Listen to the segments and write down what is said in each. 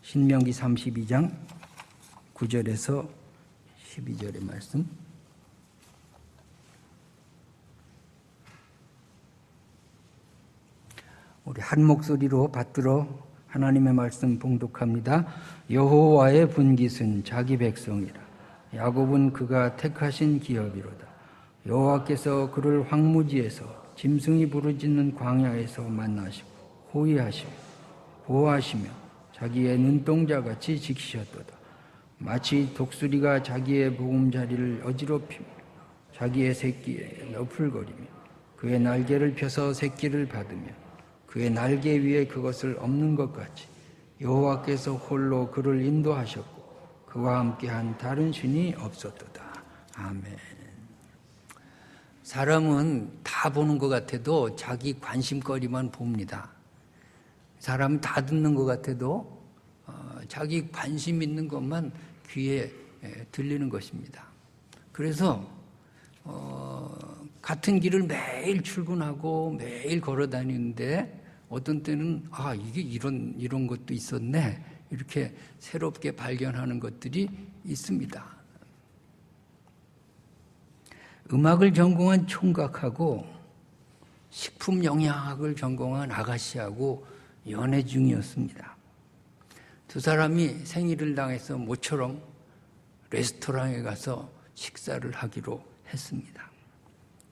신명기 32장 9절에서 12절의 말씀. 우리 한 목소리로 받들어 하나님의 말씀 봉독합니다. 여호와의 분깃은 자기 백성이라. 야곱은 그가 택하신 기업이로다. 여호와께서 그를 황무지에서 짐승이 부르짖는 광야에서 만나시고 호위하시고 보호하시며 자기의 눈동자같이 지키셨도다. 마치 독수리가 자기의 보금자리를 어지럽히며 자기의 새끼에 너풀거리며 그의 날개를 펴서 새끼를 받으며 그의 날개 위에 그것을 엎는 것 같이 여호와께서 홀로 그를 인도하셨고 그와 함께한 다른 신이 없었도다. 아멘. 사람은 다 보는 것 같아도 자기 관심거리만 봅니다. 사람은 다 듣는 것 같아도 자기 관심 있는 것만 귀에 들리는 것입니다. 그래서 같은 길을 매일 출근하고 매일 걸어 다니는데 어떤 때는 이게 이런 것도 있었네 이렇게 새롭게 발견하는 것들이 있습니다. 음악을 전공한 총각하고 식품 영양학을 전공한 아가씨하고 연애 중이었습니다. 두 사람이 생일을 당해서 모처럼 레스토랑에 가서 식사를 하기로 했습니다.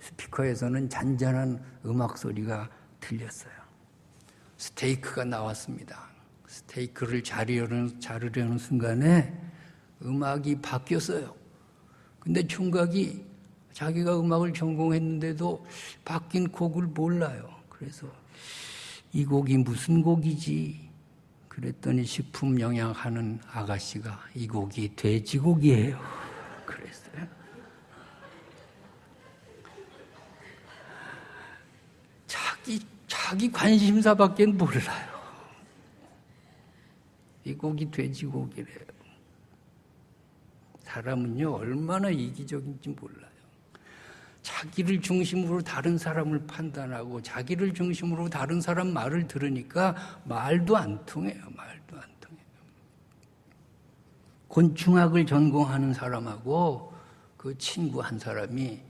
스피커에서는 잔잔한 음악 소리가 들렸어요. 스테이크가 나왔습니다. 스테이크를 자르려는 순간에 음악이 바뀌었어요. 근데 총각이 자기가 음악을 전공했는데도 바뀐 곡을 몰라요. 그래서 이 곡이 무슨 곡이지? 그랬더니 식품 영양하는 아가씨가 이 곡이 돼지고기예요. 그랬어요. 자기 관심사밖에 몰라요. 이 곡이 돼지고기래요. 사람은요 얼마나 이기적인지 몰라요. 자기를 중심으로 다른 사람을 판단하고 자기를 중심으로 다른 사람 말을 들으니까 말도 안 통해요. 말도 안 통해요. 곤충학을 전공하는 사람하고 그 친구 한 사람이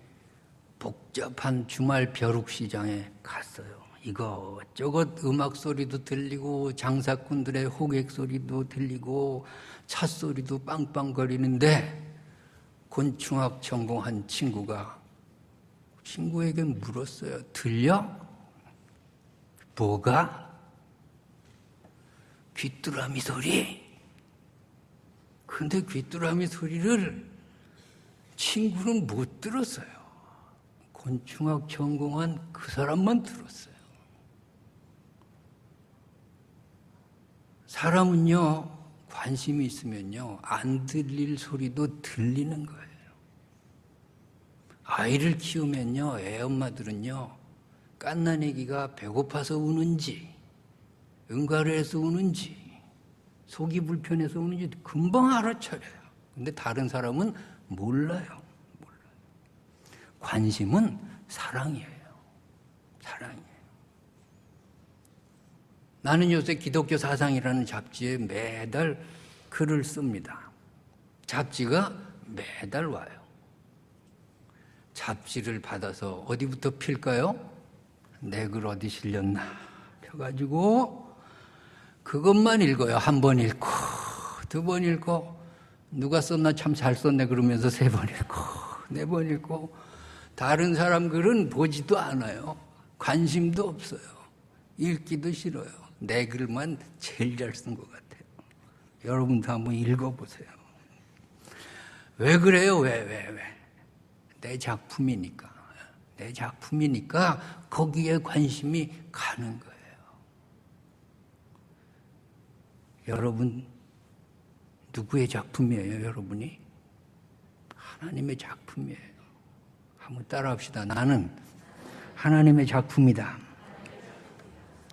복잡한 주말 벼룩시장에 갔어요. 이것저것 음악 소리도 들리고 장사꾼들의 호객 소리도 들리고 차 소리도 빵빵거리는데 곤충학 전공한 친구에게 물었어요. 들려? 뭐가? 귀뚜라미 소리. 근데 귀뚜라미 소리를 친구는 못 들었어요. 곤충학 전공한 그 사람만 들었어요. 사람은요, 관심이 있으면요, 안 들릴 소리도 들리는 거예요. 아이를 키우면요, 애엄마들은요, 갓난아기가 배고파서 우는지, 응가를 해서 우는지, 속이 불편해서 우는지 금방 알아차려요. 근데 다른 사람은 몰라요. 관심은 사랑이에요. 사랑이에요. 나는 요새 기독교 사상이라는 잡지에 매달 글을 씁니다. 잡지가 매달 와요. 잡지를 받아서 어디부터 필까요? 내 글 어디 실렸나 펴가지고 그것만 읽어요. 한 번 읽고 두 번 읽고 누가 썼나 참 잘 썼네 그러면서 세 번 읽고 네 번 읽고 다른 사람 글은 보지도 않아요. 관심도 없어요. 읽기도 싫어요. 내 글만 제일 잘 쓴 것 같아요. 여러분도 한번 읽어보세요. 왜 그래요? 왜? 내 작품이니까. 내 작품이니까 거기에 관심이 가는 거예요. 여러분, 누구의 작품이에요, 여러분이? 하나님의 작품이에요. 한번 따라합시다. 나는 하나님의 작품이다.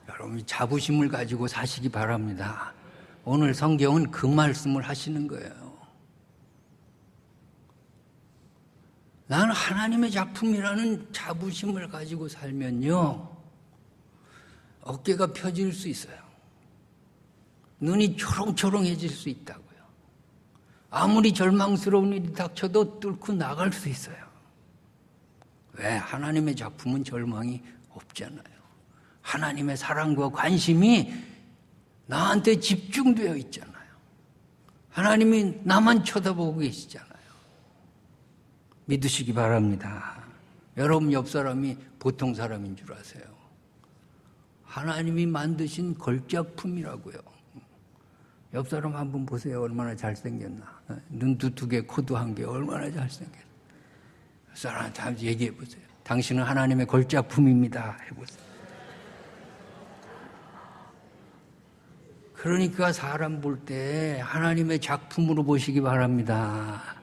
여러분, 자부심을 가지고 사시기 바랍니다. 오늘 성경은 그 말씀을 하시는 거예요. 나는 하나님의 작품이라는 자부심을 가지고 살면요, 어깨가 펴질 수 있어요. 눈이 초롱초롱해질 수 있다고요. 아무리 절망스러운 일이 닥쳐도 뚫고 나갈 수 있어요. 왜? 하나님의 작품은 절망이 없잖아요. 하나님의 사랑과 관심이 나한테 집중되어 있잖아요. 하나님이 나만 쳐다보고 계시잖아요. 믿으시기 바랍니다. 여러분 옆 사람이 보통 사람인 줄 아세요. 하나님이 만드신 걸작품이라고요. 옆 사람 한번 보세요. 얼마나 잘생겼나. 눈도 2개, 코도 1개, 얼마나 잘생겼나. 사람한테 한번 얘기해 보세요. 당신은 하나님의 걸작품입니다. 해보세요. 그러니까 사람 볼 때 하나님의 작품으로 보시기 바랍니다.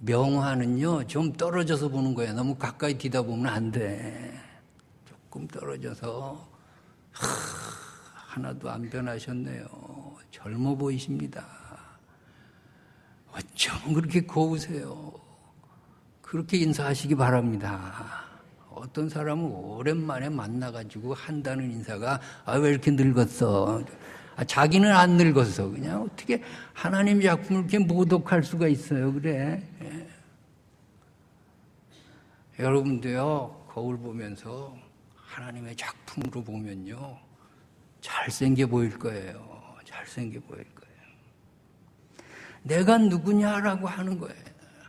명화는요, 좀 떨어져서 보는 거예요. 너무 가까이 뒤다보면 안 돼. 조금 떨어져서, 하나도 안 변하셨네요. 젊어 보이십니다. 어쩜 그렇게 고우세요. 그렇게 인사하시기 바랍니다. 어떤 사람은 오랜만에 만나가지고 한다는 인사가, 왜 이렇게 늙었어? 자기는 안 늙었어. 그냥 어떻게 하나님 작품을 이렇게 모독할 수가 있어요. 그래. 예. 여러분도요, 거울 보면서 하나님의 작품으로 보면요, 잘생겨 보일 거예요. 잘생겨 보일 거예요. 내가 누구냐라고 하는 거예요.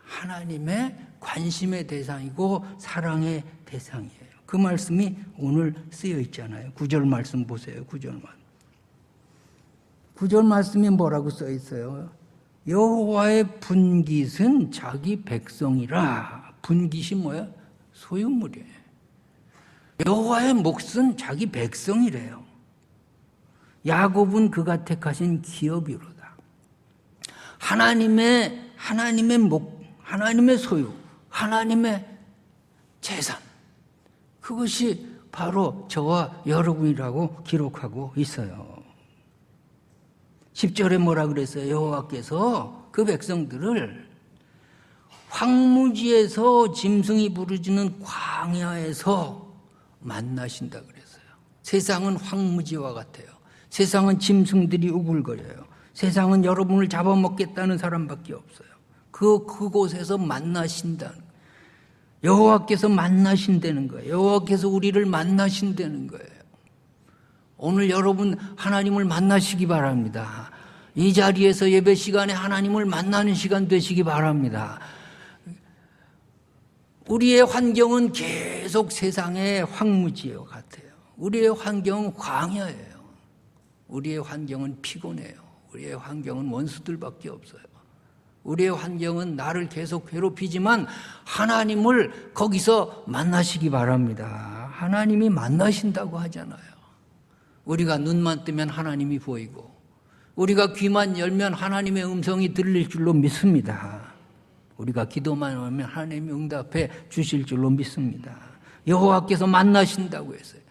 하나님의 관심의 대상이고 사랑의 대상이에요. 그 말씀이 오늘 쓰여 있잖아요. 9절 말씀 보세요. 9절 말씀이 뭐라고 써 있어요? 여호와의 분깃은 자기 백성이라. 분깃이 뭐야? 소유물이에요. 여호와의 몫은 자기 백성이래요. 야곱은 그가 택하신 기업이로다. 하나님의 목, 하나님의 소유, 하나님의 재산. 그것이 바로 저와 여러분이라고 기록하고 있어요. 10절에 뭐라 그랬어요? 여호와께서 그 백성들을 황무지에서 짐승이 부르짖는 광야에서 만나신다 그랬어요. 세상은 황무지와 같아요. 세상은 짐승들이 우글거려요. 세상은 여러분을 잡아먹겠다는 사람밖에 없어요. 그곳에서 만나신다는 거예요. 여호와께서 만나신다는 거예요. 여호와께서 우리를 만나신다는 거예요. 오늘 여러분 하나님을 만나시기 바랍니다. 이 자리에서 예배 시간에 하나님을 만나는 시간 되시기 바랍니다. 우리의 환경은 계속 세상의 황무지와 같아요. 우리의 환경은 광야예요. 우리의 환경은 피곤해요. 우리의 환경은 원수들밖에 없어요. 우리의 환경은 나를 계속 괴롭히지만 하나님을 거기서 만나시기 바랍니다. 하나님이 만나신다고 하잖아요. 우리가 눈만 뜨면 하나님이 보이고 우리가 귀만 열면 하나님의 음성이 들릴 줄로 믿습니다. 우리가 기도만 하면 하나님이 응답해 주실 줄로 믿습니다. 여호와께서 만나신다고 했어요.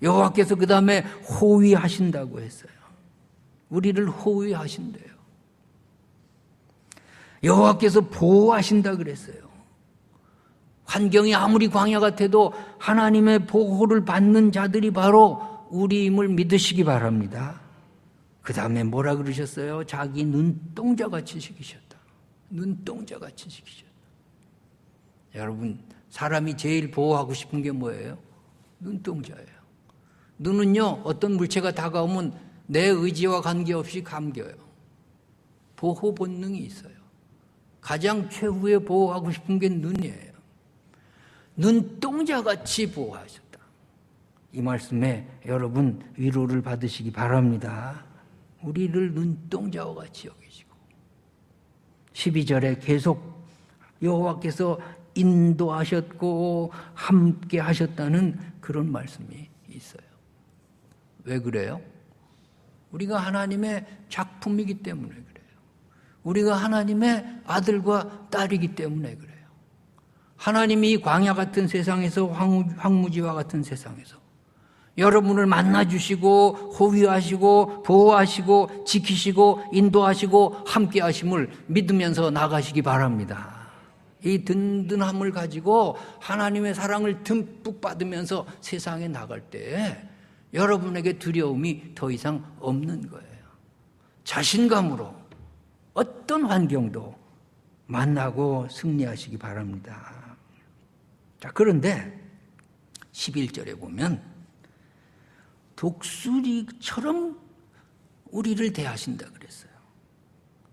여호와께서 그 다음에 호위하신다고 했어요. 우리를 호위하신대요. 여호와께서 보호하신다 그랬어요. 환경이 아무리 광야 같아도 하나님의 보호를 받는 자들이 바로 우리임을 믿으시기 바랍니다. 그 다음에 뭐라 그러셨어요? 자기 눈동자같이 시키셨다. 눈동자같이 시키셨다. 여러분, 사람이 제일 보호하고 싶은 게 뭐예요? 눈동자예요. 눈은요, 어떤 물체가 다가오면 내 의지와 관계없이 감겨요. 보호 본능이 있어요. 가장 최후의 보호하고 싶은 게 눈이에요. 눈동자같이 보호하셨다. 이 말씀에 여러분 위로를 받으시기 바랍니다. 우리를 눈동자와 같이 여기시고 12절에 계속 여호와께서 인도하셨고 함께 하셨다는 그런 말씀이 있어요. 왜 그래요? 우리가 하나님의 작품이기 때문에 그래요. 우리가 하나님의 아들과 딸이기 때문에 그래요. 하나님이 광야 같은 세상에서 황무지와 같은 세상에서 여러분을 만나주시고 호위하시고 보호하시고 지키시고 인도하시고 함께하심을 믿으면서 나가시기 바랍니다. 이 든든함을 가지고 하나님의 사랑을 듬뿍 받으면서 세상에 나갈 때 여러분에게 두려움이 더 이상 없는 거예요. 자신감으로 어떤 환경도 만나고 승리하시기 바랍니다. 자, 그런데 11절에 보면 독수리처럼 우리를 대하신다 그랬어요.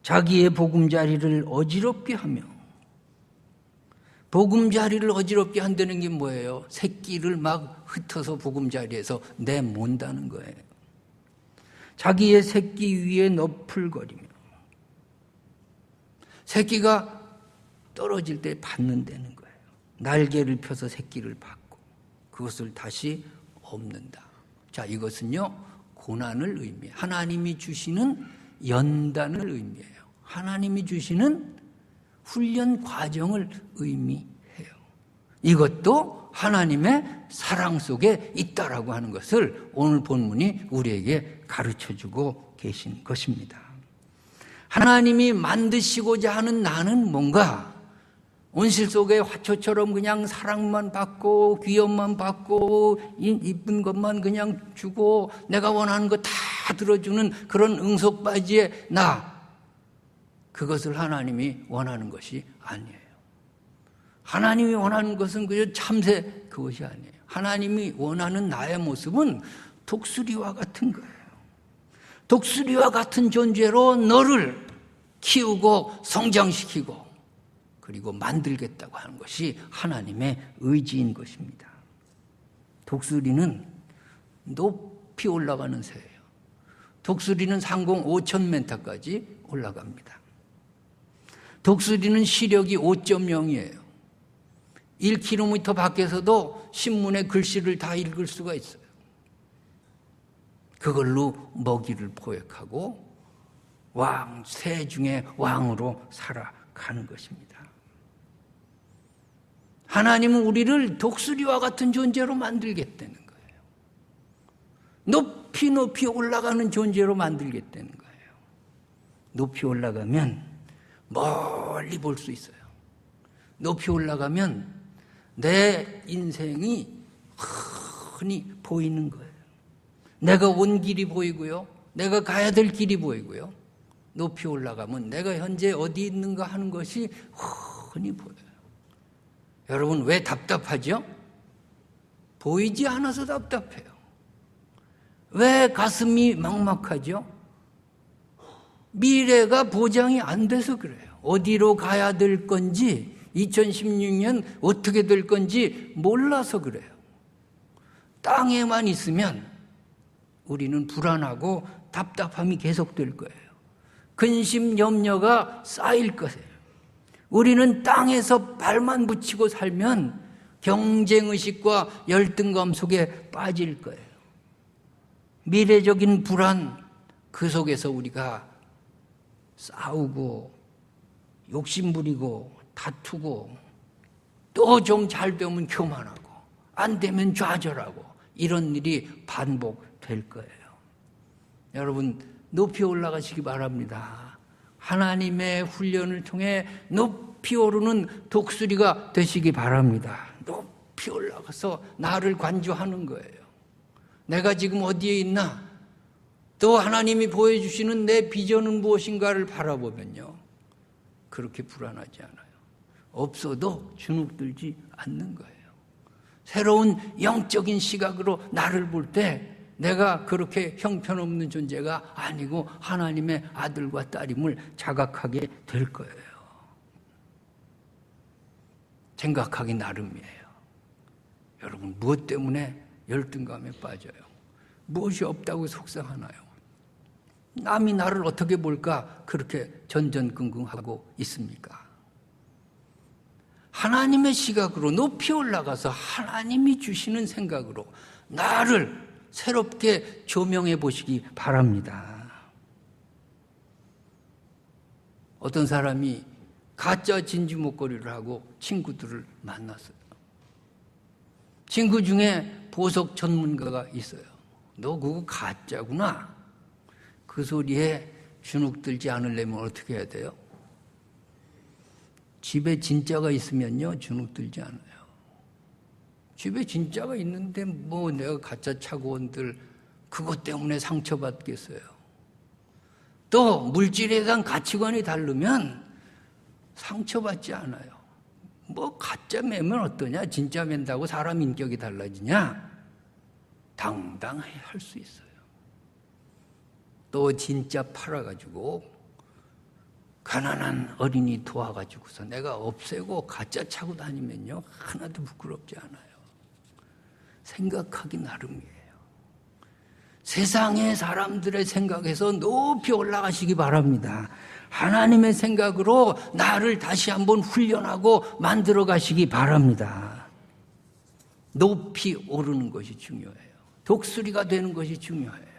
자기의 보금자리를 어지럽게 하며, 보금자리를 어지럽게 한다는 게 뭐예요? 새끼를 막 흩어서 보금자리에서 내몬다는 거예요. 자기의 새끼 위에 너풀거리며, 새끼가 떨어질 때 받는다는 거예요. 날개를 펴서 새끼를 받고 그것을 다시 엎는다. 자, 이것은요, 고난을 의미해요. 하나님이 주시는 연단을 의미해요. 하나님이 주시는 훈련 과정을 의미해요. 이것도 하나님의 사랑 속에 있다라고 하는 것을 오늘 본문이 우리에게 가르쳐주고 계신 것입니다. 하나님이 만드시고자 하는 나는 뭔가 온실 속의 화초처럼 그냥 사랑만 받고 귀염만 받고 이쁜 것만 그냥 주고 내가 원하는 거 다 들어주는 그런 응석바지의 나, 그것을 하나님이 원하는 것이 아니에요. 하나님이 원하는 것은 그저 참새 그것이 아니에요. 하나님이 원하는 나의 모습은 독수리와 같은 거예요. 독수리와 같은 존재로 너를 키우고 성장시키고 그리고 만들겠다고 하는 것이 하나님의 의지인 것입니다. 독수리는 높이 올라가는 새예요. 독수리는 상공 5,000m까지 올라갑니다. 독수리는 시력이 5.0이에요. 1km 밖에서도 신문의 글씨를 다 읽을 수가 있어요. 그걸로 먹이를 포획하고 새 중에 왕으로 살아가는 것입니다. 하나님은 우리를 독수리와 같은 존재로 만들겠다는 거예요. 높이 높이 올라가는 존재로 만들겠다는 거예요. 높이 올라가면 멀리 볼 수 있어요. 높이 올라가면 내 인생이 흔히 보이는 거예요. 내가 온 길이 보이고요. 내가 가야 될 길이 보이고요. 높이 올라가면 내가 현재 어디 있는가 하는 것이 흔히 보여요. 여러분, 왜 답답하죠? 보이지 않아서 답답해요. 왜 가슴이 막막하죠? 미래가 보장이 안 돼서 그래요. 어디로 가야 될 건지 2016년 어떻게 될 건지 몰라서 그래요. 땅에만 있으면 우리는 불안하고 답답함이 계속될 거예요. 근심, 염려가 쌓일 거예요. 우리는 땅에서 발만 붙이고 살면 경쟁의식과 열등감 속에 빠질 거예요. 미래적인 불안, 그 속에서 우리가 싸우고 욕심부리고 다투고 또 좀 잘 되면 교만하고 안 되면 좌절하고 이런 일이 반복될 거예요. 여러분, 높이 올라가시기 바랍니다. 하나님의 훈련을 통해 높이 오르는 독수리가 되시기 바랍니다. 높이 올라가서 나를 관주하는 거예요. 내가 지금 어디에 있나? 또 하나님이 보여주시는 내 비전은 무엇인가를 바라보면요, 그렇게 불안하지 않아요. 없어도 주눅들지 않는 거예요. 새로운 영적인 시각으로 나를 볼 때 내가 그렇게 형편없는 존재가 아니고 하나님의 아들과 딸임을 자각하게 될 거예요. 생각하기 나름이에요. 여러분, 무엇 때문에 열등감에 빠져요? 무엇이 없다고 속상하나요? 남이 나를 어떻게 볼까 그렇게 전전긍긍하고 있습니까? 하나님의 시각으로 높이 올라가서 하나님이 주시는 생각으로 나를 새롭게 조명해 보시기 바랍니다. 어떤 사람이 가짜 진주 목걸이를 하고 친구들을 만났어요. 친구 중에 보석 전문가가 있어요. 너 그거 가짜구나. 그 소리에 주눅들지 않으려면 어떻게 해야 돼요? 집에 진짜가 있으면요, 주눅들지 않아요. 집에 진짜가 있는데 뭐 내가 가짜 차고 온들 그것 때문에 상처받겠어요. 또 물질에 대한 가치관이 다르면 상처받지 않아요. 뭐 가짜 매면 어떠냐? 진짜 맨다고 사람 인격이 달라지냐? 당당히 할 수 있어요. 또 진짜 팔아가지고 가난한 어린이 도와가지고서 내가 없애고 가짜 차고 다니면요 하나도 부끄럽지 않아요. 생각하기 나름이에요. 세상의 사람들의 생각에서 높이 올라가시기 바랍니다. 하나님의 생각으로 나를 다시 한번 훈련하고 만들어 가시기 바랍니다. 높이 오르는 것이 중요해요. 독수리가 되는 것이 중요해요.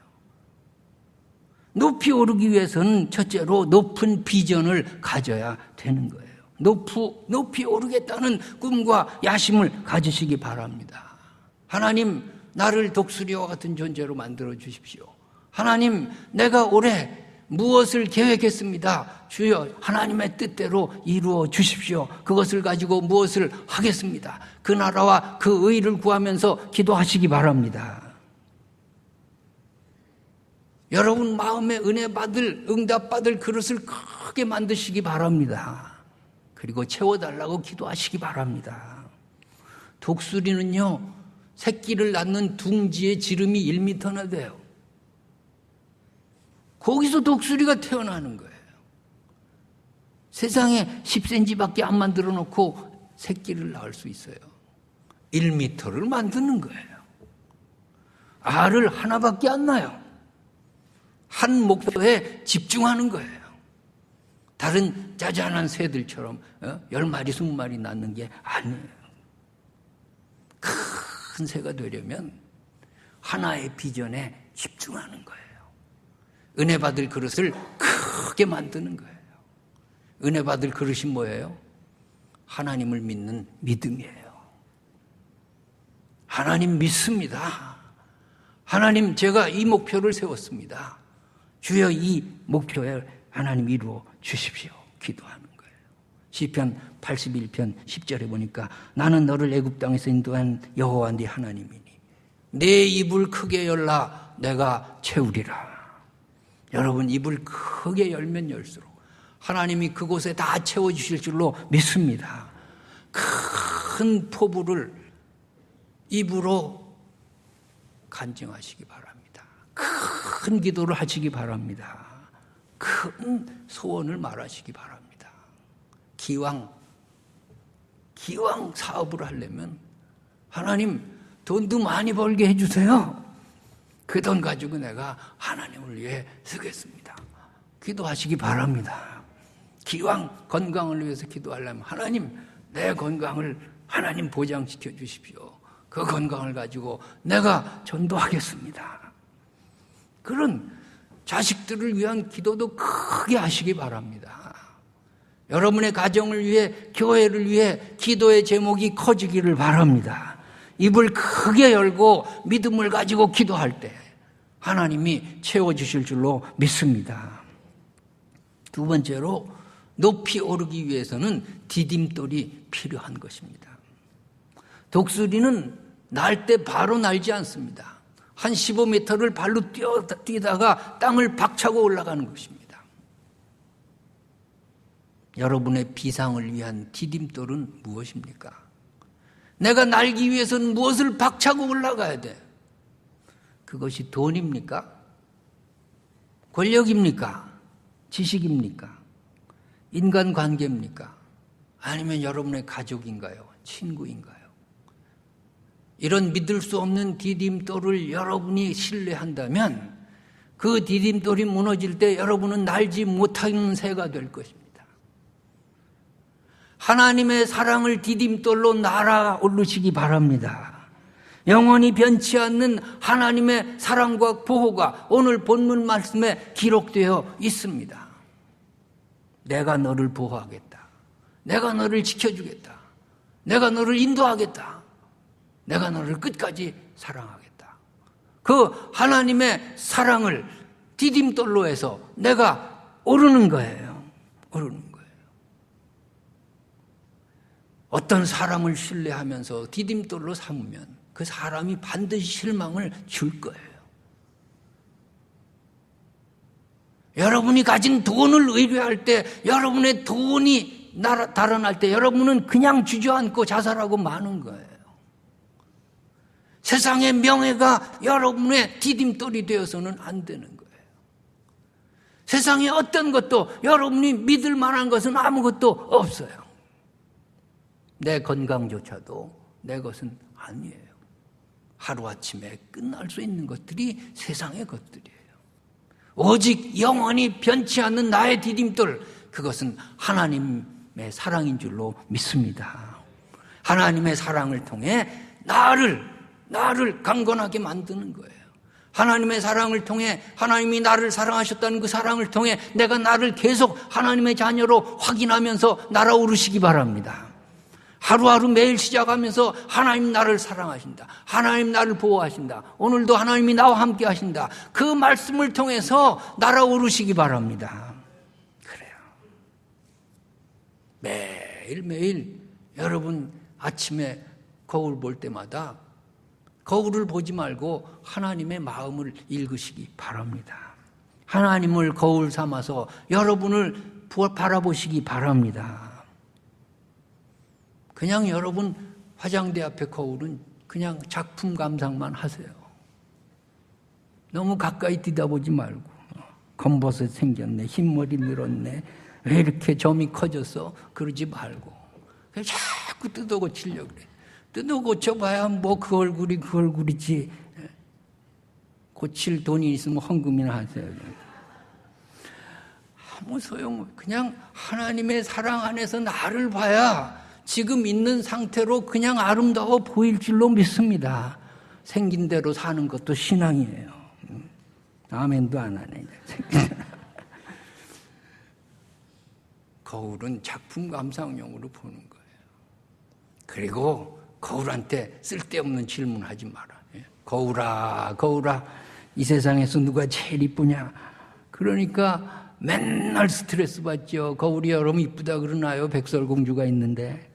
높이 오르기 위해서는 첫째로 높은 비전을 가져야 되는 거예요. 높이 오르겠다는 꿈과 야심을 가지시기 바랍니다. 하나님, 나를 독수리와 같은 존재로 만들어 주십시오. 하나님, 내가 올해 무엇을 계획했습니다. 주여, 하나님의 뜻대로 이루어 주십시오. 그것을 가지고 무엇을 하겠습니다. 그 나라와 그 의를 구하면서 기도하시기 바랍니다. 여러분 마음에 은혜 받을, 응답 받을 그릇을 크게 만드시기 바랍니다. 그리고 채워달라고 기도하시기 바랍니다. 독수리는요, 새끼를 낳는 둥지의 지름이 1m나 돼요. 거기서 독수리가 태어나는 거예요. 세상에 10cm밖에 안 만들어 놓고 새끼를 낳을 수 있어요. 1m를 만드는 거예요. 알을 하나밖에 안 낳아요. 한 목표에 집중하는 거예요. 다른 짜잔한 새들처럼 10마리, 20마리 낳는 게 아니에요. 큰 새가 되려면 하나의 비전에 집중하는 거예요. 은혜 받을 그릇을 크게 만드는 거예요. 은혜 받을 그릇이 뭐예요? 하나님을 믿는 믿음이에요. 하나님 믿습니다. 하나님, 제가 이 목표를 세웠습니다. 주여, 이 목표에 하나님 이루어 주십시오. 기도하는 거예요. 시편 81편 10절에 보니까 나는 너를 애굽 땅에서 인도한 여호와 네 하나님이니 내 입을 크게 열라 내가 채우리라. 여러분, 입을 크게 열면 열수록 하나님이 그곳에 다 채워주실 줄로 믿습니다. 큰 포부를 입으로 간증하시기 바랍니다. 큰 기도를 하시기 바랍니다. 큰 소원을 말하시기 바랍니다. 기왕 사업을 하려면 하나님 돈도 많이 벌게 해주세요. 그 돈 가지고 내가 하나님을 위해 쓰겠습니다. 기도하시기 바랍니다. 기왕 건강을 위해서 기도하려면 하나님, 내 건강을 하나님 보장시켜 주십시오. 그 건강을 가지고 내가 전도하겠습니다. 그런 자식들을 위한 기도도 크게 하시기 바랍니다. 여러분의 가정을 위해, 교회를 위해 기도의 제목이 커지기를 바랍니다. 입을 크게 열고 믿음을 가지고 기도할 때 하나님이 채워주실 줄로 믿습니다. 두 번째로, 높이 오르기 위해서는 디딤돌이 필요한 것입니다. 독수리는 날 때 바로 날지 않습니다. 한 15m를 발로 뛰다가 땅을 박차고 올라가는 것입니다. 여러분의 비상을 위한 디딤돌은 무엇입니까? 내가 날기 위해서는 무엇을 박차고 올라가야 돼? 그것이 돈입니까? 권력입니까? 지식입니까? 인간관계입니까? 아니면 여러분의 가족인가요? 친구인가요? 이런 믿을 수 없는 디딤돌을 여러분이 신뢰한다면 그 디딤돌이 무너질 때 여러분은 날지 못하는 새가 될 것입니다. 하나님의 사랑을 디딤돌로 날아오르시기 바랍니다. 영원히 변치 않는 하나님의 사랑과 보호가 오늘 본문 말씀에 기록되어 있습니다. 내가 너를 보호하겠다. 내가 너를 지켜주겠다. 내가 너를 인도하겠다. 내가 너를 끝까지 사랑하겠다. 그 하나님의 사랑을 디딤돌로 해서 내가 오르는 거예요. 오르는 거예요. 어떤 사람을 신뢰하면서 디딤돌로 삼으면 그 사람이 반드시 실망을 줄 거예요. 여러분이 가진 돈을 의뢰할 때, 여러분의 돈이 달아날 때 여러분은 그냥 주저앉고 자살하고 마는 거예요. 세상의 명예가 여러분의 디딤돌이 되어서는 안 되는 거예요. 세상에 어떤 것도 여러분이 믿을 만한 것은 아무것도 없어요. 내 건강조차도 내 것은 아니에요. 하루아침에 끝날 수 있는 것들이 세상의 것들이에요. 오직 영원히 변치 않는 나의 디딤돌, 그것은 하나님의 사랑인 줄로 믿습니다. 하나님의 사랑을 통해 나를 강건하게 만드는 거예요. 하나님의 사랑을 통해, 하나님이 나를 사랑하셨다는 그 사랑을 통해 내가 나를 계속 하나님의 자녀로 확인하면서 날아오르시기 바랍니다. 하루하루 매일 시작하면서 하나님 나를 사랑하신다, 하나님 나를 보호하신다, 오늘도 하나님이 나와 함께 하신다, 그 말씀을 통해서 날아오르시기 바랍니다. 그래요. 매일매일 여러분 아침에 거울 볼 때마다 거울을 보지 말고 하나님의 마음을 읽으시기 바랍니다. 하나님을 거울 삼아서 여러분을 바라보시기 바랍니다. 그냥 여러분 화장대 앞에 거울은 그냥 작품 감상만 하세요. 너무 가까이 뛰다보지 말고, 검버섯 생겼네, 흰머리 늘었네, 왜 이렇게 점이 커졌어, 그러지 말고 그냥 자꾸 뜯어 고치려고 그래. 뜯어 고쳐봐야 뭐 그 얼굴이지. 고칠 돈이 있으면 헌금이나 하세요. 아무 소용. 그냥 하나님의 사랑 안에서 나를 봐야 지금 있는 상태로 그냥 아름다워 보일 줄로 믿습니다. 생긴 대로 사는 것도 신앙이에요. 아멘도 안 하네. 거울은 작품 감상용으로 보는 거예요. 그리고 거울한테 쓸데없는 질문하지 마라. 거울아, 거울아, 이 세상에서 누가 제일 이쁘냐? 그러니까 맨날 스트레스 받죠. 거울이 여러분 이쁘다 그러나요? 백설공주가 있는데.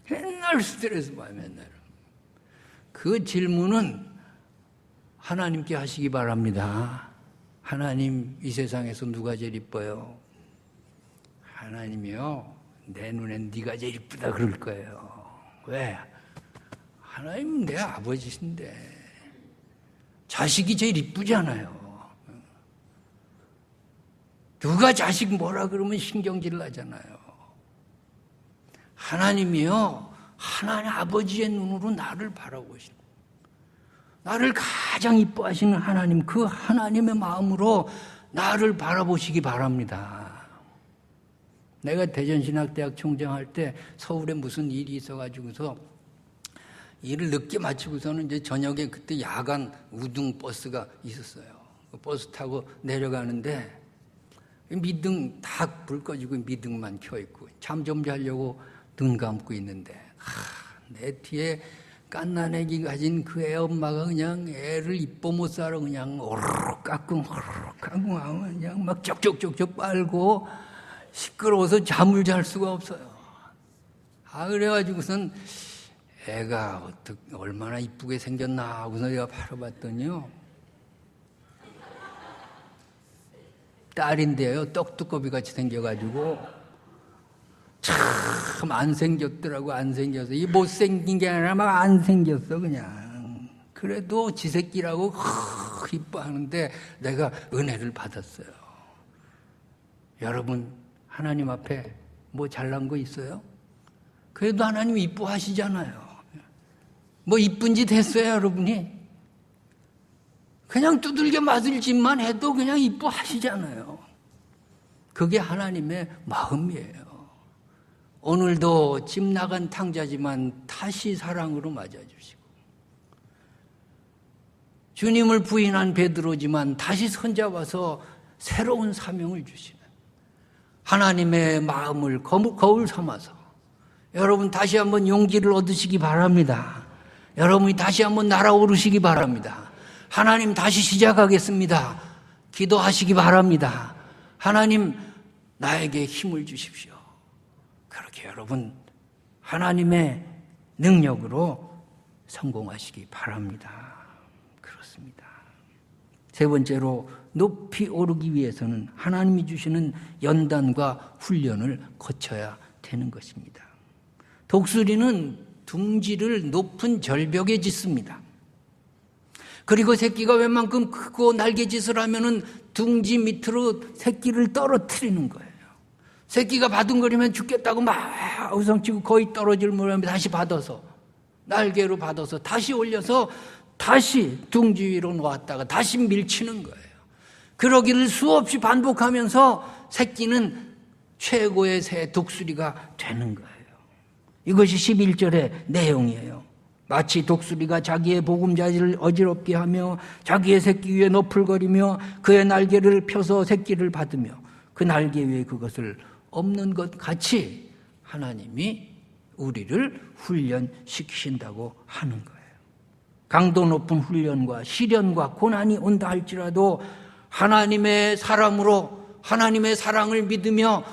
맨날 스트레스 받아요, 맨날. 그 질문은 하나님께 하시기 바랍니다. 하나님, 이 세상에서 누가 제일 이뻐요? 하나님이요, 내 눈엔 네가 제일 이쁘다 그럴 거예요. 왜? 하나님은 내 아버지신데 자식이 제일 이쁘잖아요. 누가 자식 뭐라 그러면 신경질 나잖아요. 하나님이요, 하나님 아버지의 눈으로 나를 바라보시는, 나를 가장 이뻐하시는 하나님, 그 하나님의 마음으로 나를 바라보시기 바랍니다. 내가 대전신학대학 총장할 때 서울에 무슨 일이 있어가지고서 일을 늦게 마치고서는 이제 저녁에 그때 야간 우등 버스가 있었어요. 그 버스 타고 내려가는데 미등 다 불 꺼지고 미등만 켜있고 잠 좀 자려고 눈 감고 있는데 내 뒤에 갓난애기 가진 그 애 엄마가 그냥 애를 이뻐 못 살아 그냥 오르륵 깎고 그냥 막 쪽쪽쪽쪽 빨고 시끄러워서 잠을 잘 수가 없어요. 그래가지고선 애가 얼마나 이쁘게 생겼나 하고서 내가 바로 봤더니요, 딸인데요, 떡두꺼비 같이 생겨가지고 참 안 생겼더라고. 안 생겨서 이 못생긴 게 아니라 막 안 생겼어 그냥. 그래도 지 새끼라고 이뻐하는데 내가 은혜를 받았어요. 여러분, 하나님 앞에 뭐 잘난 거 있어요? 그래도 하나님 이뻐하시잖아요. 뭐 이쁜 짓 했어요, 여러분이? 그냥 두들겨 맞을 짓만 해도 그냥 이뻐하시잖아요. 그게 하나님의 마음이에요. 오늘도 집 나간 탕자지만 다시 사랑으로 맞아주시고, 주님을 부인한 베드로지만 다시 손잡아서 새로운 사명을 주시는 하나님의 마음을 거울 삼아서 여러분 다시 한번 용기를 얻으시기 바랍니다. 여러분이 다시 한번 날아오르시기 바랍니다. 하나님 다시 시작하겠습니다. 기도하시기 바랍니다. 하나님 나에게 힘을 주십시오. 그렇게 여러분 하나님의 능력으로 성공하시기 바랍니다. 그렇습니다. 세 번째로 높이 오르기 위해서는 하나님이 주시는 연단과 훈련을 거쳐야 되는 것입니다. 독수리는 둥지를 높은 절벽에 짓습니다. 그리고 새끼가 웬만큼 크고 날개짓을 하면은 둥지 밑으로 새끼를 떨어뜨리는 거예요. 새끼가 바둥거리면 죽겠다고 막 우성치고 거의 떨어질 무렵에 다시 받아서 날개로 받아서 다시 올려서 다시 둥지 위로 놓았다가 다시 밀치는 거예요. 그러기를 수없이 반복하면서 새끼는 최고의 새 독수리가 되는 거예요. 이것이 11절의 내용이에요. 마치 독수리가 자기의 보금자리를 어지럽게 하며 자기의 새끼 위에 너풀거리며 그의 날개를 펴서 새끼를 받으며 그 날개 위에 그것을 엎는 것 같이 하나님이 우리를 훈련시키신다고 하는 거예요. 강도 높은 훈련과 시련과 고난이 온다 할지라도 하나님의 사람으로 하나님의 사랑을 믿으며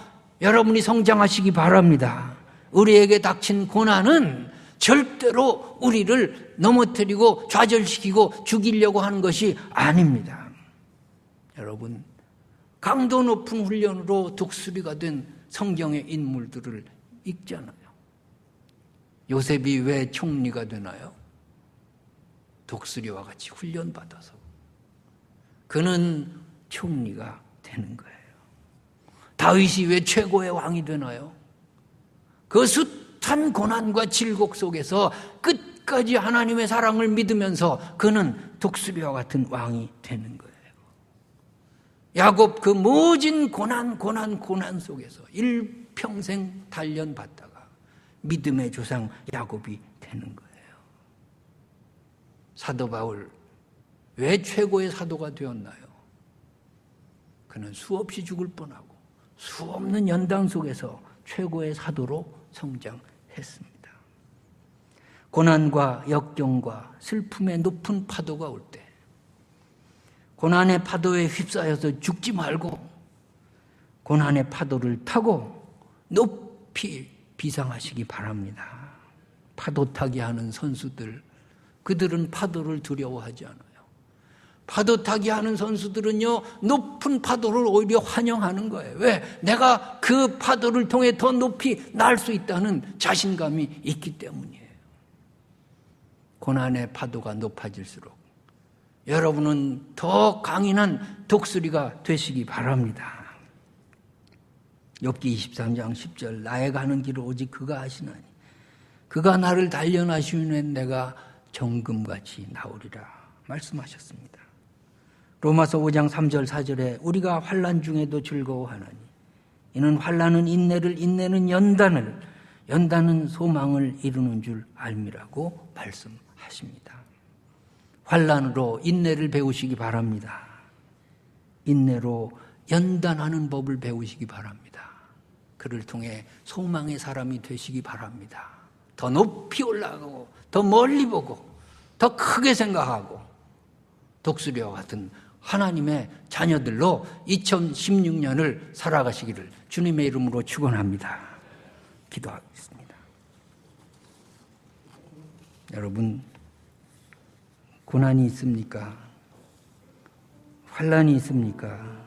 여러분이 성장하시기 바랍니다. 우리에게 닥친 고난은 절대로 우리를 넘어뜨리고 좌절시키고 죽이려고 하는 것이 아닙니다. 여러분, 강도 높은 훈련으로 독수리가 된 성경의 인물들을 읽잖아요. 요셉이 왜 총리가 되나요? 독수리와 같이 훈련받아서. 그는 총리가 되는 거예요. 다윗이 왜 최고의 왕이 되나요? 그 숱한 고난과 질곡 속에서 끝까지 하나님의 사랑을 믿으면서 그는 독수리와 같은 왕이 되는 거예요. 야곱 그 모진 고난 속에서 일평생 단련받다가 믿음의 조상 야곱이 되는 거예요. 사도 바울 왜 최고의 사도가 되었나요? 그는 수없이 죽을 뻔하고 수없는 연단 속에서 최고의 사도로 성장했습니다. 고난과 역경과 슬픔의 높은 파도가 올 때 고난의 파도에 휩싸여서 죽지 말고 고난의 파도를 타고 높이 비상하시기 바랍니다. 파도 타기 하는 선수들, 그들은 파도를 두려워하지 않아요. 파도 타기 하는 선수들은요, 높은 파도를 오히려 환영하는 거예요. 왜? 내가 그 파도를 통해 더 높이 날 수 있다는 자신감이 있기 때문이에요. 고난의 파도가 높아질수록 여러분은 더 강인한 독수리가 되시기 바랍니다. 욥기 23장 10절 나의 가는 길을 오직 그가 아시나니 그가 나를 단련하시면 내가 정금같이 나오리라 말씀하셨습니다. 로마서 5장 3절 4절에 우리가 환난 중에도 즐거워하나니 이는 환난은 인내를 인내는 연단을 연단은 소망을 이루는 줄 알미라고 말씀하십니다. 환난으로 인내를 배우시기 바랍니다. 인내로 연단하는 법을 배우시기 바랍니다. 그를 통해 소망의 사람이 되시기 바랍니다. 더 높이 올라가고 더 멀리 보고 더 크게 생각하고 독수리와 같은 하나님의 자녀들로 2016년을 살아가시기를 주님의 이름으로 축원합니다. 기도하겠습니다. 여러분, 고난이 있습니까? 환난이 있습니까?